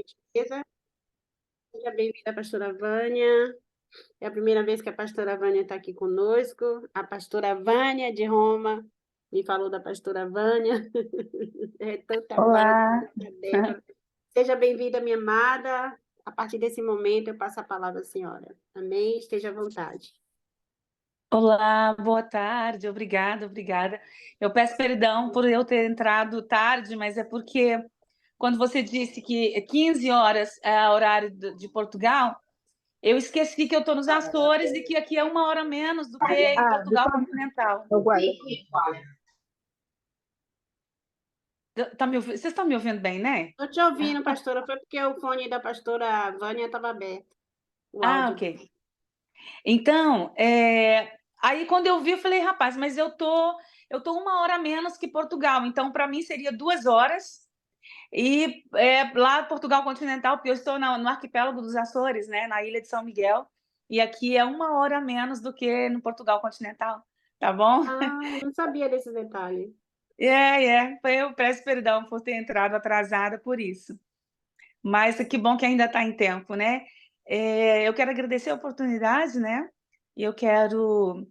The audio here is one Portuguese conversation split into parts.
gentileza. Seja bem-vinda, pastora Vânia. É a primeira vez que a pastora Vânia está aqui conosco. A pastora Vânia de Roma me falou da pastora Vânia. É tanta Vânia, Olá, tanta Débora. Seja bem-vinda, minha amada. A partir desse momento, eu passo a palavra à senhora. Amém? Esteja à vontade. olá, boa tarde, obrigada. Eu peço perdão por eu ter entrado tarde, mas é porque quando você disse que 15 horas é o horário de Portugal, eu esqueci que eu estou nos Açores e que aqui é 1 hora menos do que em Portugal continental. Vocês estão me ouvindo bem, né? Estou te ouvindo, pastora. Foi porque o fone da pastora Vânia estava aberto, o Ah, áudio. ok. Então, aí quando eu vi, eu falei, rapaz, mas eu tô 1 hora menos que Portugal, então para mim seria 2 horas. E lá Portugal continental, porque eu estou no arquipélago dos Açores, né, na ilha de São Miguel, e aqui é 1 hora menos do que no Portugal continental, tá bom? Ah, eu não sabia desse detalhe. Eu peço perdão por ter entrado atrasada por isso, mas que bom que ainda está em tempo, né? Eu quero agradecer a oportunidade, né? E eu quero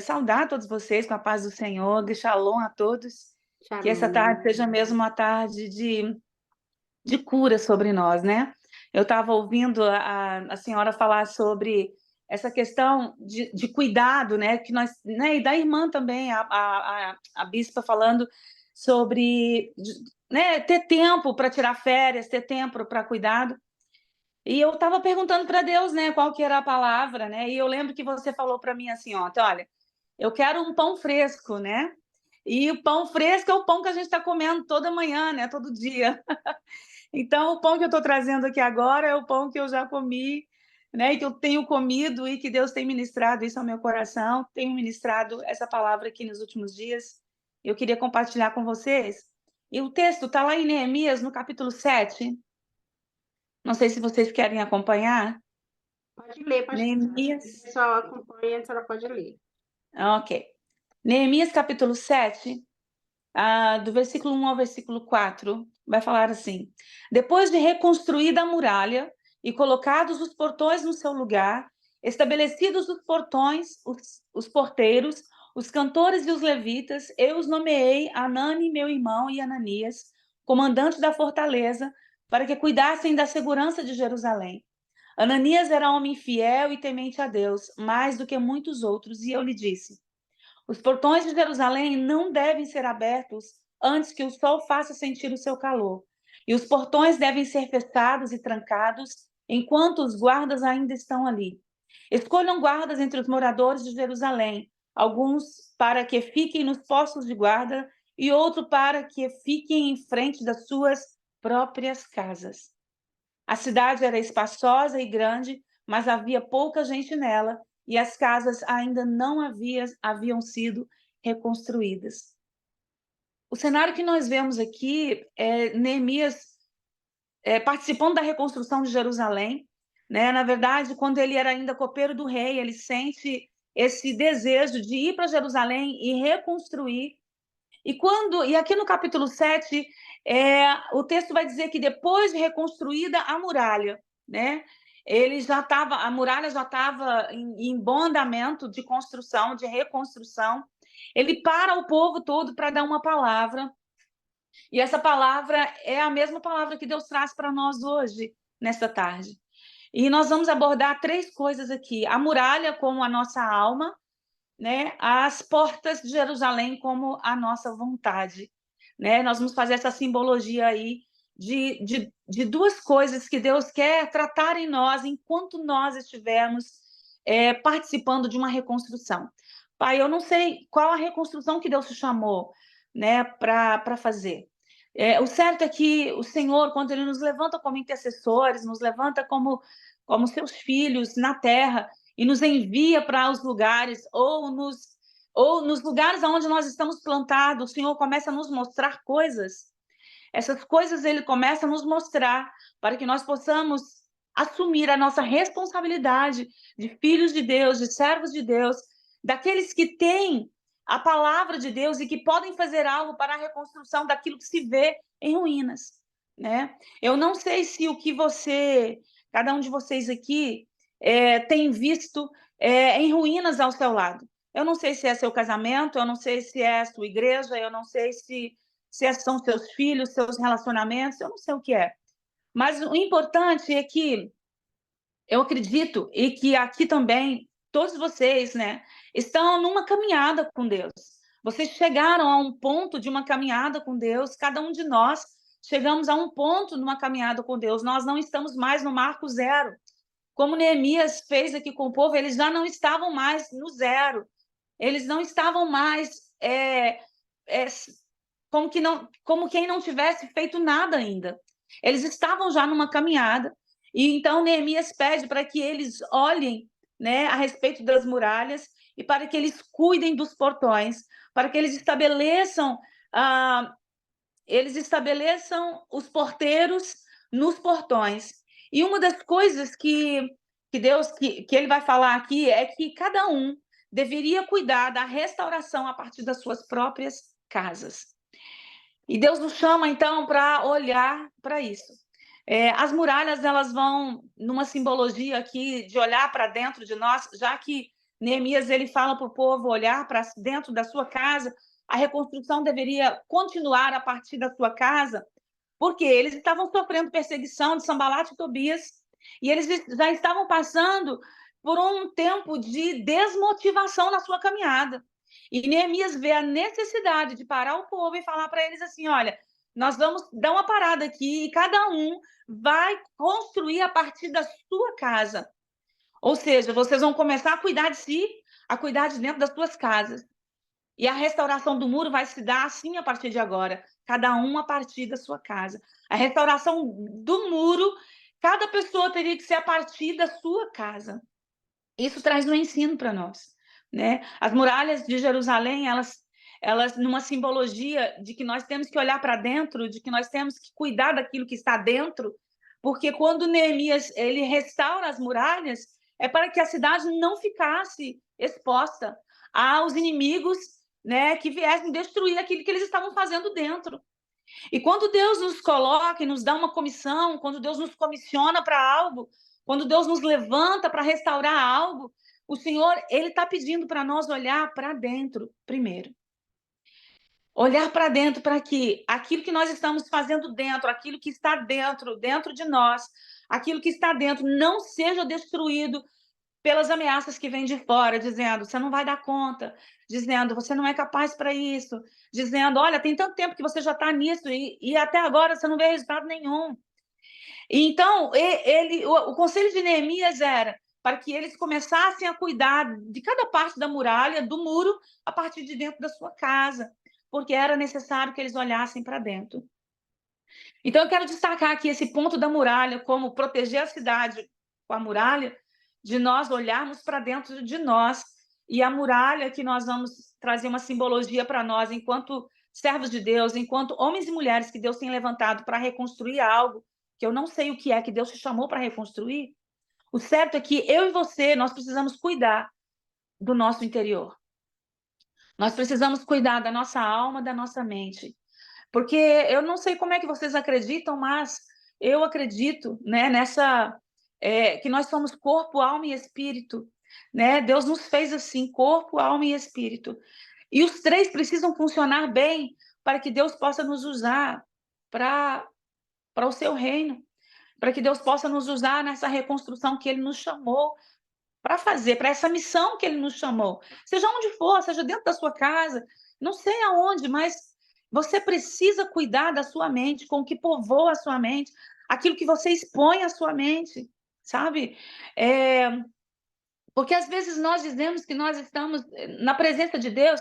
saudar todos vocês com a paz do Senhor, shalom a todos, que essa Shalom. tarde seja mesmo uma tarde de cura sobre nós, né? Eu estava ouvindo a senhora falar sobre essa questão de cuidado, né? Que nós, né? E da irmã também, a bispa falando sobre, né? Ter tempo para tirar férias, ter tempo para cuidado. E eu estava perguntando para Deus, né? Qual que era a palavra, né? E eu lembro que você falou para mim assim, ontem, olha, eu quero um pão fresco, né? E o pão fresco é o pão que a gente está comendo toda manhã, né? Todo dia. Então, o pão que eu estou trazendo aqui agora é o pão que eu já comi, né? E que eu tenho comido e que Deus tem ministrado isso ao meu coração. Tenho ministrado essa palavra aqui nos últimos dias. Eu queria compartilhar com vocês. E o texto está lá em Neemias, no capítulo 7. Não sei se vocês querem acompanhar. Pode ler, pastor. O Neemias. pessoal acompanha, a senhora pode ler. Ok. Neemias, capítulo 7, do versículo 1 ao versículo 4, vai falar assim: depois de reconstruída a muralha e colocados os portões no seu lugar, estabelecidos os portões, os porteiros, os cantores e os levitas, eu os nomeei Anani, meu irmão, e Ananias, comandante da fortaleza, para que cuidassem da segurança de Jerusalém. Ananias era homem fiel e temente a Deus, mais do que muitos outros, e eu lhe disse: os portões de Jerusalém não devem ser abertos antes que o sol faça sentir o seu calor. E os portões devem ser fechados e trancados enquanto os guardas ainda estão ali. Escolham guardas entre os moradores de Jerusalém, alguns para que fiquem nos postos de guarda e outro para que fiquem em frente das suas próprias casas. A cidade era espaçosa e grande, mas havia pouca gente nela e as casas ainda não haviam sido reconstruídas. O cenário que nós vemos aqui é Neemias participando da reconstrução de Jerusalém, né? Na verdade, quando ele era ainda copeiro do rei, ele sente esse desejo de ir para Jerusalém e reconstruir. E aqui no capítulo 7, o texto vai dizer que depois de reconstruída a muralha, né? A muralha já estava em bom andamento de construção, de reconstrução. Ele para o povo todo para dar uma palavra, e essa palavra é a mesma palavra que Deus traz para nós hoje, nesta tarde. E nós vamos abordar 3 coisas aqui: a muralha como a nossa alma, né? As portas de Jerusalém como a nossa vontade, né? Nós vamos fazer essa simbologia aí de 2 coisas que Deus quer tratar em nós enquanto nós estivermos participando de uma reconstrução. Pai, eu não sei qual a reconstrução que Deus te chamou, né, para fazer. O certo é que o Senhor, quando Ele nos levanta como intercessores, nos levanta como seus filhos na terra, e nos envia para os lugares, ou nos lugares onde nós estamos plantados, o Senhor começa a nos mostrar coisas. Essas coisas Ele começa a nos mostrar para que nós possamos assumir a nossa responsabilidade de filhos de Deus, de servos de Deus, daqueles que têm a palavra de Deus e que podem fazer algo para a reconstrução daquilo que se vê em ruínas. né? Eu não sei se o que cada um de vocês aqui, tem visto em ruínas ao seu lado. Eu não sei se é seu casamento, eu não sei se é a sua igreja, eu não sei se são seus filhos, seus relacionamentos, eu não sei o que é. Mas o importante é que eu acredito, e que aqui também, todos vocês, né, estão numa caminhada com Deus. Vocês chegaram a um ponto de uma caminhada com Deus, cada um de nós chegamos a um ponto numa caminhada com Deus. Nós não estamos mais no marco zero. Como Neemias fez aqui com o povo, eles já não estavam mais no zero. Eles não estavam mais como quem não tivesse feito nada ainda. Eles estavam já numa caminhada. E então Neemias pede para que eles olhem, né, a respeito das muralhas e para que eles cuidem dos portões, para que eles estabeleçam os porteiros nos portões. E uma das coisas que Deus que ele vai falar aqui é que cada um deveria cuidar da restauração a partir das suas próprias casas. E Deus nos chama, então, para olhar para isso. As muralhas, elas vão numa simbologia aqui de olhar para dentro de nós, já que Neemias ele fala para o povo olhar para dentro da sua casa, a reconstrução deveria continuar a partir da sua casa, porque eles estavam sofrendo perseguição de Sanbalat e Tobias, e eles já estavam passando por um tempo de desmotivação na sua caminhada. E Neemias vê a necessidade de parar o povo e falar para eles assim: olha, nós vamos dar uma parada aqui e cada um vai construir a partir da sua casa. Ou seja, vocês vão começar a cuidar de si, a cuidar de dentro das suas casas. E a restauração do muro vai se dar assim a partir de agora, cada um a partir da sua casa. A restauração do muro, cada pessoa teria que ser a partir da sua casa. Isso traz um ensino para nós, né? As muralhas de Jerusalém, elas numa simbologia de que nós temos que olhar para dentro, de que nós temos que cuidar daquilo que está dentro, porque quando Neemias ele restaura as muralhas, é para que a cidade não ficasse exposta aos inimigos, né, que viessem destruir aquilo que eles estavam fazendo dentro. E quando Deus nos coloca e nos dá uma comissão, quando Deus nos comissiona para algo, quando Deus nos levanta para restaurar algo, o Senhor, ele está pedindo para nós olhar para dentro primeiro. Olhar para dentro para que aquilo que nós estamos fazendo dentro, aquilo que está dentro de nós, aquilo que está dentro não seja destruído pelas ameaças que vêm de fora, dizendo, você não vai dar conta, dizendo, você não é capaz para isso, dizendo, olha, tem tanto tempo que você já está nisso e até agora você não vê resultado nenhum. Então, o conselho de Neemias era para que eles começassem a cuidar de cada parte da muralha, do muro, a partir de dentro da sua casa, porque era necessário que eles olhassem para dentro. Então, eu quero destacar aqui esse ponto da muralha, como proteger a cidade com a muralha, de nós olharmos para dentro de nós, e a muralha que nós vamos trazer uma simbologia para nós, enquanto servos de Deus, enquanto homens e mulheres que Deus tem levantado para reconstruir algo, que eu não sei o que é que Deus te chamou para reconstruir. O certo é que eu e você, nós precisamos cuidar do nosso interior. Nós precisamos cuidar da nossa alma, da nossa mente. Porque eu não sei como é que vocês acreditam, mas eu acredito, né, que nós somos corpo, alma e espírito, né? Deus nos fez assim, corpo, alma e espírito. E os três precisam funcionar bem para que Deus possa nos usar para o seu reino, para que Deus possa nos usar nessa reconstrução que Ele nos chamou para fazer, para essa missão que Ele nos chamou. Seja onde for, seja dentro da sua casa, não sei aonde, mas você precisa cuidar da sua mente, com o que povoa a sua mente, aquilo que você expõe à sua mente, sabe? Porque às vezes nós dizemos que nós estamos na presença de Deus,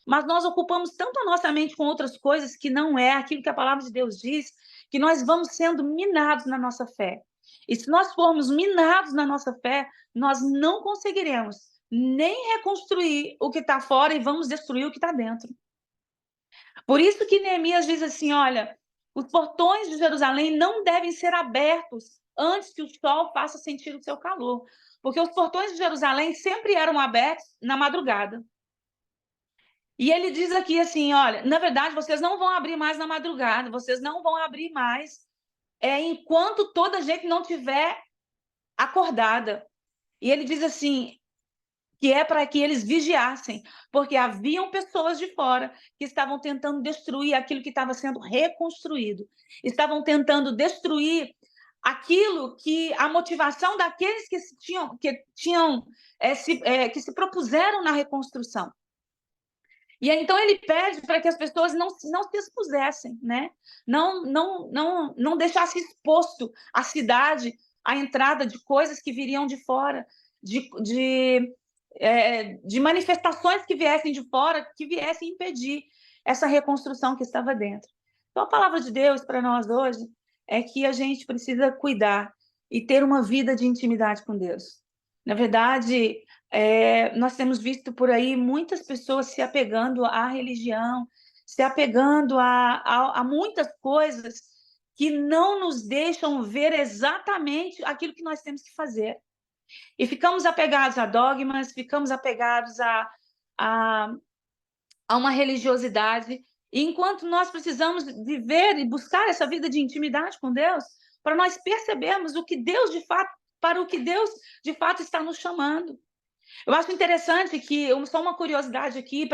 mas nós ocupamos tanto a nossa mente com outras coisas que não é aquilo que a palavra de Deus diz, que nós vamos sendo minados na nossa fé. E se nós formos minados na nossa fé, nós não conseguiremos nem reconstruir o que está fora e vamos destruir o que está dentro. Por isso que Neemias diz assim, olha, os portões de Jerusalém não devem ser abertos antes que o sol faça sentir o seu calor. Porque os portões de Jerusalém sempre eram abertos na madrugada. E ele diz aqui assim, olha, na verdade, vocês não vão abrir mais na madrugada, vocês não vão abrir mais enquanto toda a gente não tiver acordada. E ele diz assim, que é para que eles vigiassem, porque haviam pessoas de fora que estavam tentando destruir aquilo que estava sendo reconstruído, estavam tentando destruir aquilo que a motivação daqueles que se propuseram na reconstrução. E então ele pede para que as pessoas não se expusessem, né? Não deixasse exposto a cidade, a entrada de coisas que viriam de fora, de manifestações que viessem de fora, que viessem impedir essa reconstrução que estava dentro. Então, a palavra de Deus para nós hoje é que a gente precisa cuidar e ter uma vida de intimidade com Deus. Na verdade, nós temos visto por aí muitas pessoas se apegando à religião, se apegando a muitas coisas que não nos deixam ver exatamente aquilo que nós temos que fazer. E ficamos apegados a dogmas, ficamos apegados a uma religiosidade, e enquanto nós precisamos viver e buscar essa vida de intimidade com Deus, para nós percebermos o que Deus de fato, para o que Deus de fato está nos chamando. Eu acho interessante que, só uma curiosidade aqui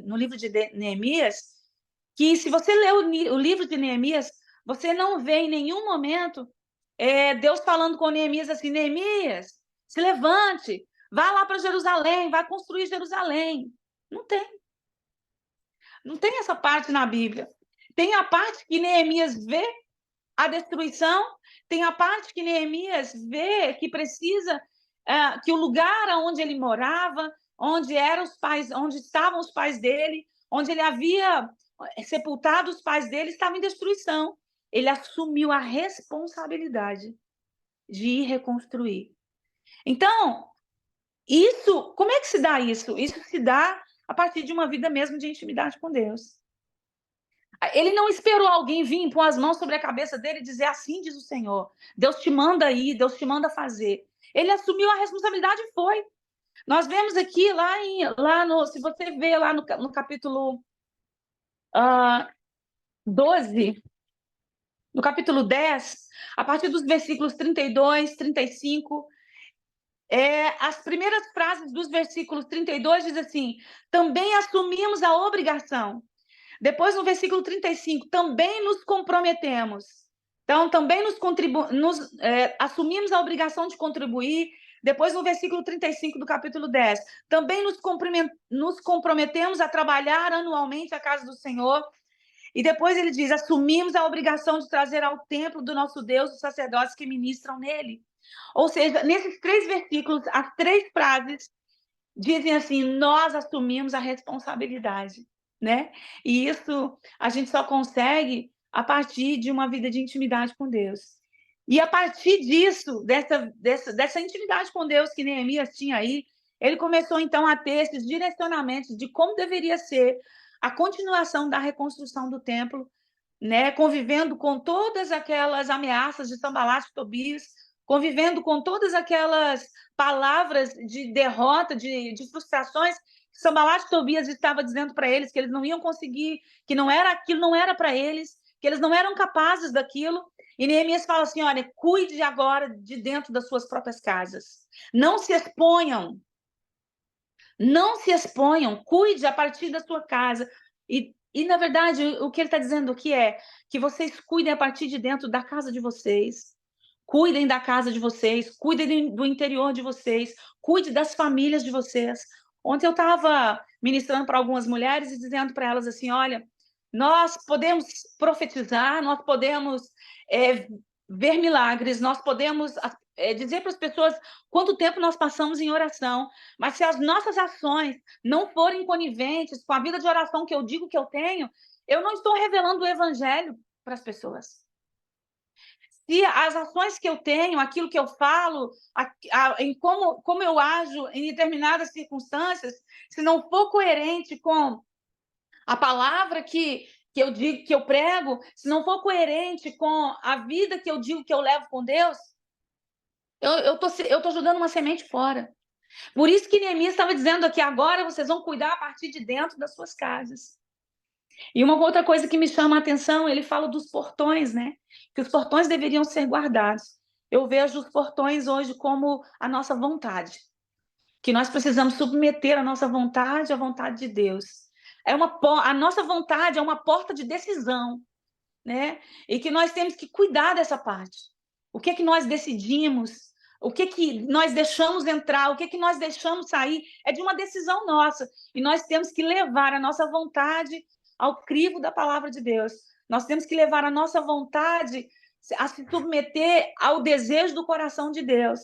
no livro de Neemias, que se você lê o livro de Neemias, você não vê em nenhum momento Deus falando com Neemias assim, Neemias, se levante, vá lá para Jerusalém, vai construir Jerusalém. Não tem. Não tem essa parte na Bíblia. Tem a parte que Neemias vê a destruição, tem a parte que Neemias vê que precisa, que o lugar onde ele morava, onde estavam os pais dele, onde ele havia sepultado os pais dele, estava em destruição. Ele assumiu a responsabilidade de ir reconstruir. Então, como é que se dá isso? Isso se dá a partir de uma vida mesmo de intimidade com Deus. Ele não esperou alguém vir pôr as mãos sobre a cabeça dele e dizer, assim diz o Senhor, Deus te manda ir, Deus te manda fazer. Ele assumiu a responsabilidade e foi. Nós vemos aqui, se você vê lá no capítulo 12, no capítulo 10, a partir dos versículos 32, 35, as primeiras frases dos versículos 32 diz assim, também assumimos a obrigação. Depois, no versículo 35, também nos comprometemos. Então, também assumimos a obrigação de contribuir. Depois, no versículo 35 do capítulo 10, também nos comprometemos a trabalhar anualmente a casa do Senhor. E depois ele diz, assumimos a obrigação de trazer ao templo do nosso Deus os sacerdotes que ministram nele. Ou seja, nesses 3 versículos, as 3 frases dizem assim, nós assumimos a responsabilidade, né? E isso a gente só consegue a partir de uma vida de intimidade com Deus. E a partir disso, dessa intimidade com Deus que Neemias tinha aí, ele começou então a ter esses direcionamentos de como deveria ser a continuação da reconstrução do templo, né? Convivendo com todas aquelas ameaças de Sanbalat e Tobias, convivendo com todas aquelas palavras de derrota, de frustrações que Sanbalat e Tobias estava dizendo para eles que eles não iam conseguir, que aquilo não era para eles, que eles não eram capazes daquilo. E Neemias fala assim, olha, cuide agora de dentro das suas próprias casas. Não se exponham. Não se exponham. Cuide a partir da sua casa. E, na verdade, o que ele está dizendo aqui é que vocês cuidem a partir de dentro da casa de vocês. Cuidem da casa de vocês, cuidem do interior de vocês, cuide das famílias de vocês. Ontem eu estava ministrando para algumas mulheres e dizendo para elas assim, olha, nós podemos profetizar, nós podemos ver milagres, nós podemos dizer para as pessoas quanto tempo nós passamos em oração, mas se as nossas ações não forem coniventes com a vida de oração que eu digo que eu tenho, eu não estou revelando o evangelho para as pessoas. Se as ações que eu tenho, aquilo que eu falo, em como eu ajo em determinadas circunstâncias, se não for coerente com a palavra que eu digo, que eu prego, se não for coerente com a vida que eu digo que eu levo com Deus, eu tô jogando uma semente fora. Por isso que Neemias estava dizendo aqui, agora vocês vão cuidar a partir de dentro das suas casas. E uma outra coisa que me chama a atenção, ele fala dos portões, né? Que os portões deveriam ser guardados. Eu vejo os portões hoje como a nossa vontade, que nós precisamos submeter a nossa vontade à vontade de Deus. A nossa vontade é uma porta de decisão, né? E que nós temos que cuidar dessa parte. O que é que nós decidimos? O que é que nós deixamos entrar? O que é que nós deixamos sair? É de uma decisão nossa. E nós temos que levar a nossa vontade ao crivo da palavra de Deus. Nós temos que levar a nossa vontade a se submeter ao desejo do coração de Deus.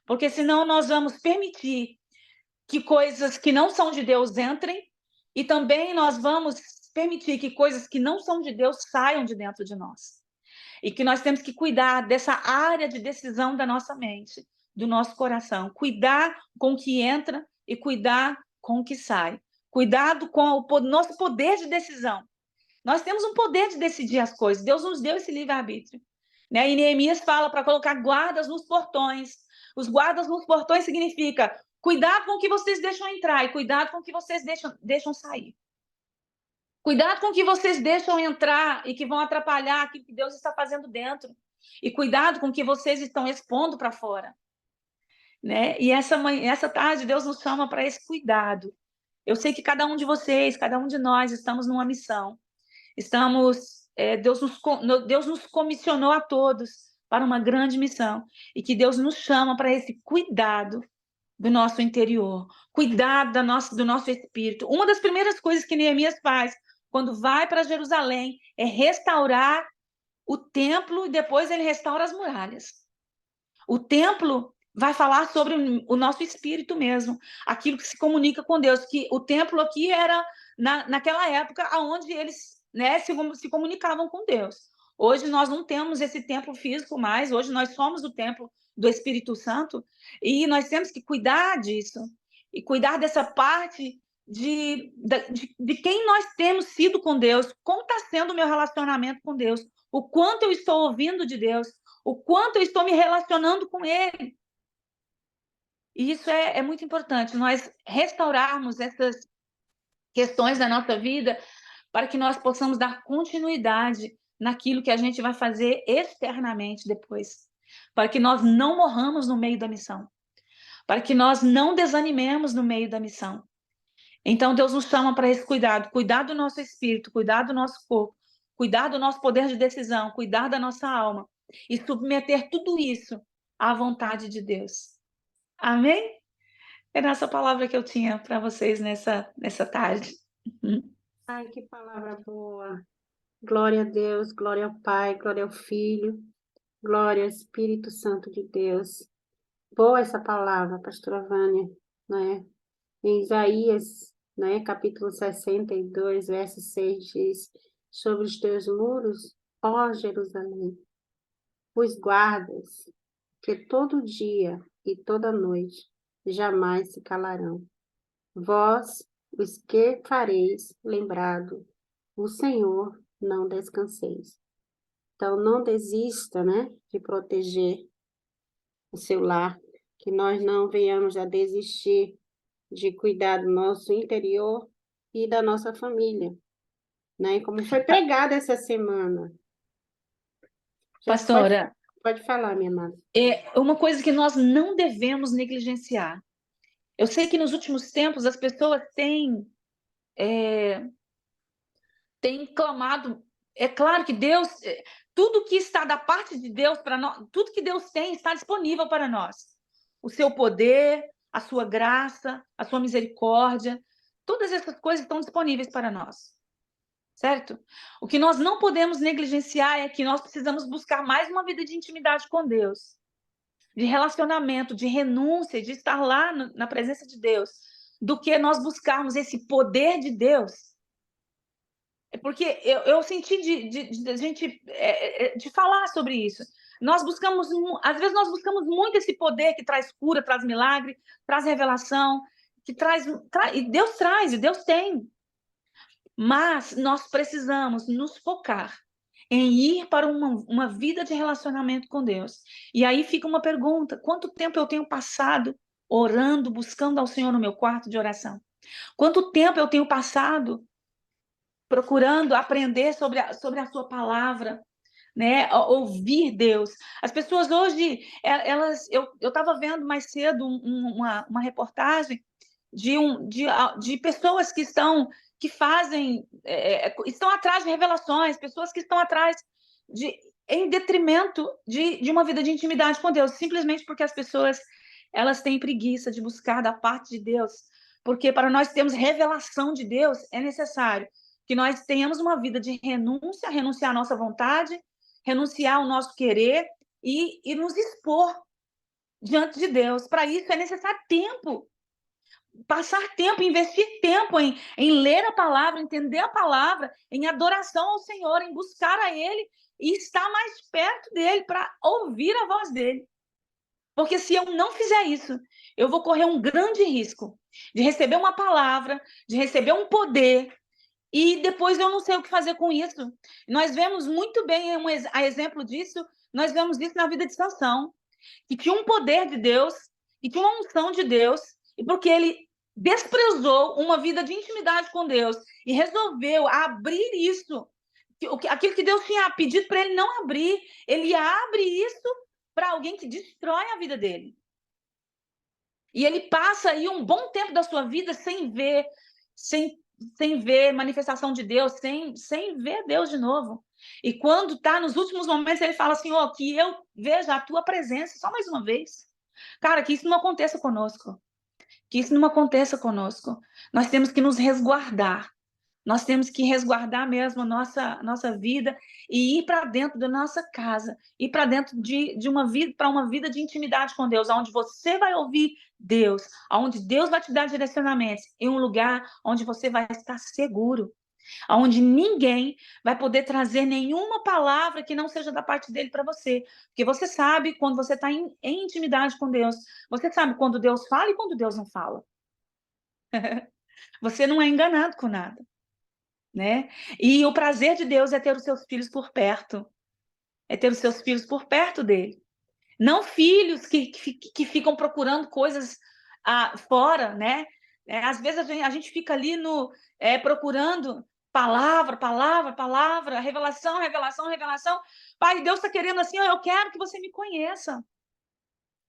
Porque senão nós vamos permitir que coisas que não são de Deus entrem e também nós vamos permitir que coisas que não são de Deus saiam de dentro de nós. E que nós temos que cuidar dessa área de decisão da nossa mente, do nosso coração. Cuidar com o que entra e cuidar com o que sai. Cuidado com o nosso poder de decisão. Nós temos um poder de decidir as coisas. Deus nos deu esse livre-arbítrio. Né? E Neemias fala para colocar guardas nos portões. Os guardas nos portões significa cuidado com o que vocês deixam entrar e cuidado com o que vocês deixam sair. Cuidado com o que vocês deixam entrar e que vão atrapalhar aquilo que Deus está fazendo dentro. E cuidado com o que vocês estão expondo para fora. Né? E essa tarde, Deus nos chama para esse cuidado. Eu sei que cada um de vocês, cada um de nós, estamos numa missão. Deus nos comissionou a todos para uma grande missão. E que Deus nos chama para esse cuidado do nosso interior, cuidar do nosso espírito. Uma das primeiras coisas que Neemias faz quando vai para Jerusalém é restaurar o templo e depois ele restaura as muralhas. O templo vai falar sobre o nosso espírito mesmo, aquilo que se comunica com Deus, que o templo aqui era naquela época onde eles, né, se comunicavam com Deus. Hoje nós não temos esse templo físico mais, hoje nós somos o templo do Espírito Santo, e nós temos que cuidar disso, e cuidar dessa parte de quem nós temos sido com Deus, como está sendo o meu relacionamento com Deus, o quanto eu estou ouvindo de Deus, o quanto eu estou me relacionando com Ele. E isso é muito importante, nós restaurarmos essas questões da nossa vida para que nós possamos dar continuidade naquilo que a gente vai fazer externamente depois, para que nós não morramos no meio da missão, para que nós não desanimemos no meio da missão. Então, Deus nos chama para esse cuidado, cuidar do nosso espírito, cuidar do nosso corpo, cuidar do nosso poder de decisão, cuidar da nossa alma e submeter tudo isso à vontade de Deus. Amém? Era essa palavra que eu tinha para vocês nessa tarde. Ai, que palavra boa. Glória a Deus, glória ao Pai, glória ao Filho, glória ao Espírito Santo de Deus. Boa essa palavra, pastora Vânia, né? Em Isaías, né, capítulo 62, verso 6, diz: sobre os teus muros, ó Jerusalém, os guardas, que todo dia e toda noite jamais se calarão. Vós, os que fareis lembrado, o Senhor, não descanseis. Então, não desista, né, de proteger o seu lar, que nós não venhamos a desistir de cuidar do nosso interior e da nossa família, né? Como foi pregado essa semana. Pastora, pode falar, minha amada. É uma coisa que nós não devemos negligenciar. Eu sei que nos últimos tempos as pessoas têm clamado. É claro que Deus, tudo que está da parte de Deus para nós, tudo que Deus tem está disponível para nós. O seu poder, a sua graça, a sua misericórdia, todas essas coisas estão disponíveis para nós. Certo? O que nós não podemos negligenciar é que nós precisamos buscar mais uma vida de intimidade com Deus, de relacionamento, de renúncia, de estar lá na presença de Deus, do que nós buscarmos esse poder de Deus. Porque eu senti de gente de falar sobre isso. Às vezes nós buscamos muito esse poder que traz cura, traz milagre, traz revelação, que e Deus tem. Mas nós precisamos nos focar em ir para uma vida de relacionamento com Deus. E aí fica uma pergunta: quanto tempo eu tenho passado orando, buscando ao Senhor no meu quarto de oração? Quanto tempo eu tenho passado procurando aprender sobre a sua palavra, né? Ouvir Deus. As pessoas hoje, eu estava vendo mais cedo uma reportagem de pessoas que fazem, estão atrás de revelações, pessoas que estão atrás em detrimento de uma vida de intimidade com Deus, simplesmente porque as pessoas elas têm preguiça de buscar da parte de Deus, porque para nós termos revelação de Deus é necessário que nós tenhamos uma vida de renúncia, renunciar à nossa vontade, renunciar ao nosso querer e nos expor diante de Deus. Para isso é necessário tempo, passar tempo, investir tempo em ler a palavra, entender a palavra, em adoração ao Senhor, em buscar a Ele e estar mais perto dele para ouvir a voz dele. Porque se eu não fizer isso, eu vou correr um grande risco de receber uma palavra, de receber um poder, e depois eu não sei o que fazer com isso. Nós vemos muito bem, a exemplo disso, nós vemos isso na vida de Sansão, que tinha um poder de Deus, e tinha uma unção de Deus, e porque ele desprezou uma vida de intimidade com Deus e resolveu abrir isso, aquilo que Deus tinha pedido para ele não abrir, ele abre isso para alguém que destrói a vida dele. E ele passa aí um bom tempo da sua vida sem ver manifestação de Deus, sem ver Deus de novo. E quando está nos últimos momentos, ele fala assim, que eu veja a tua presença só mais uma vez. Cara, que isso não aconteça conosco. Que isso não aconteça conosco. Nós temos que nos resguardar. Nós temos que resguardar mesmo a nossa vida e ir para dentro da nossa casa, ir para dentro de uma vida, para uma vida de intimidade com Deus, onde você vai ouvir Deus, onde Deus vai te dar direcionamentos, em um lugar onde você vai estar seguro, onde ninguém vai poder trazer nenhuma palavra que não seja da parte dele para você, porque você sabe quando você está em intimidade com Deus, você sabe quando Deus fala e quando Deus não fala. Você não é enganado com nada. Né? E o prazer de Deus é ter os seus filhos por perto. É ter os seus filhos por perto dele. Não filhos que ficam procurando coisas fora, né? Às vezes a gente fica ali procurando palavra, revelação. Pai, Deus está querendo assim, eu quero que você me conheça.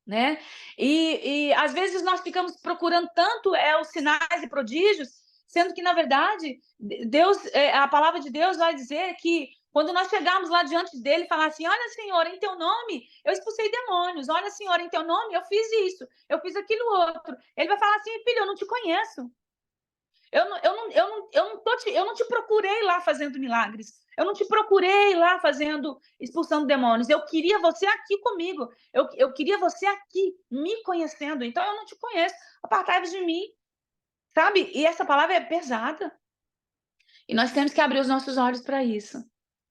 Né? E às vezes nós ficamos procurando tanto os sinais e prodígios, sendo que, na verdade, Deus, a palavra de Deus vai dizer que quando nós chegarmos lá diante dele e falar assim, olha, Senhor, em teu nome eu expulsei demônios, olha, Senhor, em teu nome eu fiz isso, eu fiz aquilo outro. Ele vai falar assim, filho, eu não te conheço. Eu não te procurei lá fazendo milagres. Eu não te procurei lá expulsando demônios. Eu queria você aqui comigo. Eu queria você aqui, me conhecendo. Então, eu não te conheço. Apartai-vos de mim. Sabe? E essa palavra é pesada. E nós temos que abrir os nossos olhos para isso.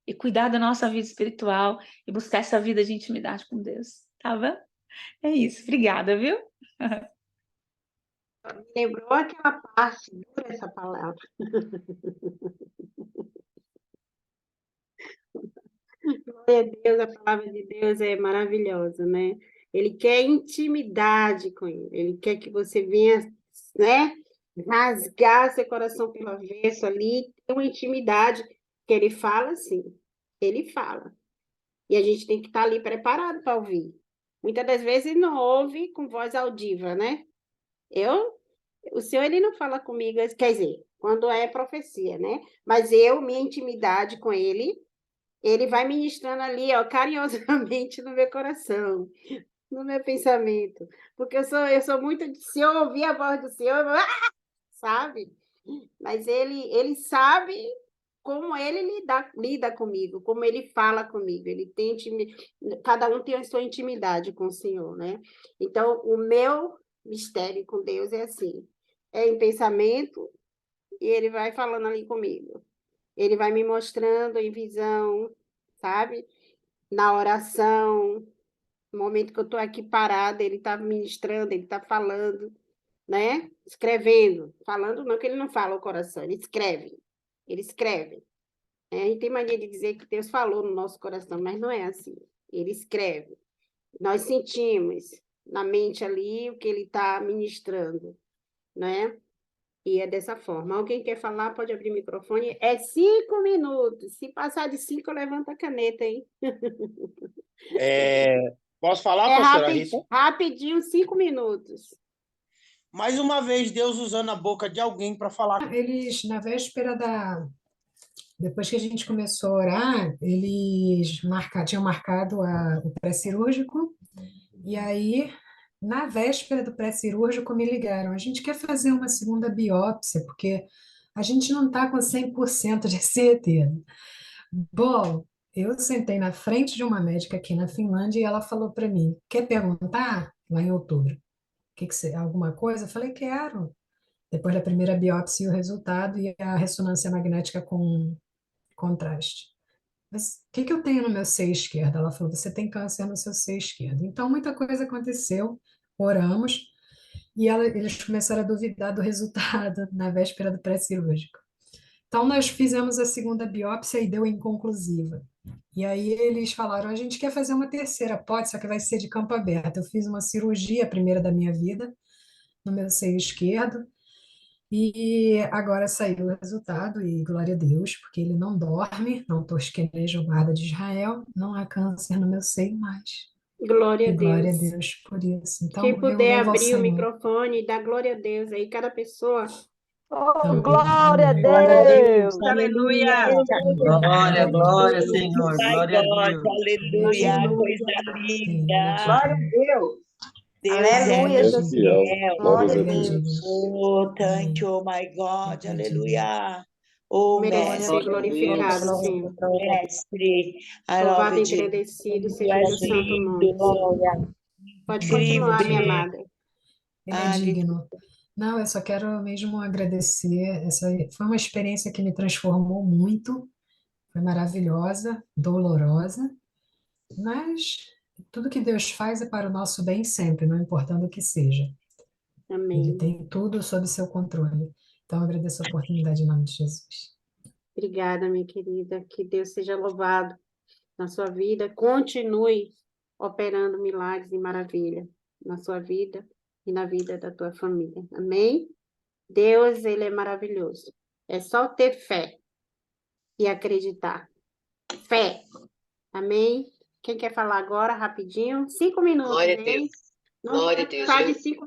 E cuidar da nossa vida espiritual. E buscar essa vida de intimidade com Deus. Tá bom? É isso. Obrigada, viu? Lembrou aquela parte dura essa palavra. Glória a Deus, a palavra de Deus é maravilhosa, né? Ele quer intimidade com ele. Ele quer que você venha, né? Rasgar seu coração pelo avesso ali, ter uma intimidade, que ele fala assim, ele fala. E a gente tem que estar ali preparado para ouvir. Muitas das vezes não ouve com voz audível, né? O Senhor, ele não fala comigo, quer dizer, quando é profecia, né? Mas minha intimidade com ele vai ministrando ali, carinhosamente no meu coração, no meu pensamento. Porque eu sou muito de, se eu ouvir a voz do Senhor, sabe? Mas ele sabe como ele lida comigo, como ele fala comigo. Cada um tem a sua intimidade com o Senhor, né? Então, o meu mistério com Deus é assim, é em pensamento, e ele vai falando ali comigo. Ele vai me mostrando em visão, sabe? Na oração, no momento que eu estou aqui parada, ele está ministrando, ele está falando, né? Escrevendo. Falando não, que ele não fala o coração, ele escreve. Ele escreve. A gente tem mania de dizer que Deus falou no nosso coração, mas não é assim. Ele escreve. Nós sentimos na mente ali o que ele está ministrando, né? E é dessa forma. Alguém quer falar, pode abrir o microfone. É 5 minutos. Se passar de 5, levanta a caneta, hein? Posso falar, É pastora Rita? rapidinho, 5 minutos. Mais uma vez, Deus usando a boca de alguém para falar. Eles, na véspera depois que a gente começou a orar, eles tinham marcado o pré-cirúrgico, e aí, na véspera do pré-cirúrgico, me ligaram. A gente quer fazer uma segunda biópsia, porque a gente não está com 100% de certeza. Bom, eu sentei na frente de uma médica aqui na Finlândia e ela falou para mim: quer perguntar? Lá em outubro. Alguma coisa? Eu falei: quero. Depois da primeira biópsia, o resultado e a ressonância magnética com contraste. Mas o que eu tenho no meu seio esquerdo? Ela falou: você tem câncer no seu seio esquerdo. Então, muita coisa aconteceu, oramos, e eles começaram a duvidar do resultado na véspera do pré-cirúrgico. Então, nós fizemos a segunda biópsia e deu inconclusiva. E aí eles falaram: a gente quer fazer uma terceira, pode, só que vai ser de campo aberto. Eu fiz uma cirurgia, a primeira da minha vida, no meu seio esquerdo, e agora saiu o resultado, e glória a Deus, porque ele não dorme, não tosqueneja o guarda de Israel, não há câncer no meu seio mais. Glória E a glória a Deus. Deus por isso. Então, Quem eu puder louvo ao abrir o Senhor. microfone e dar glória a Deus aí, cada pessoa. Oh, Também, glória a amém. Glória a Deus, Deus! aleluia. Glória, glória, Deus. Senhor, My glória a God, Deus. aleluia, Aleluia. coisa linda. Senhor, é digno. Deus Aleluia, é Ele é Jesus. digno. fiel. Glória a Ele é Deus. digno. Oh, thank Amém. you, my God, Ele é digno. aleluia. Oh, Merece ser mestre, Glória a Deus. glorificado, Glória, Senhor. mestre, I love Louvado e you, Jesus. agradecido Tu seja o teu és santo lindo, nome, Senhor. Pode Ele é digno continuar, minha demais. amada. Ele é digno. Não, eu só quero mesmo agradecer. Essa foi uma experiência que me transformou muito. Foi maravilhosa, dolorosa, mas tudo que Deus faz é para o nosso bem sempre, não importando o que seja. Ele Amém. tem tudo sob seu controle. Então, eu agradeço a oportunidade em nome de Jesus. Obrigada, minha querida. Que Deus seja louvado na sua vida. Continue operando milagres e maravilha na sua vida e na vida da tua família. Amém? Deus, ele é maravilhoso. É só ter fé e acreditar. Fé. Amém? Quem quer falar agora, rapidinho? 5 minutos, Glória a hein? Deus. Não Glória a pode Deus. passar de 5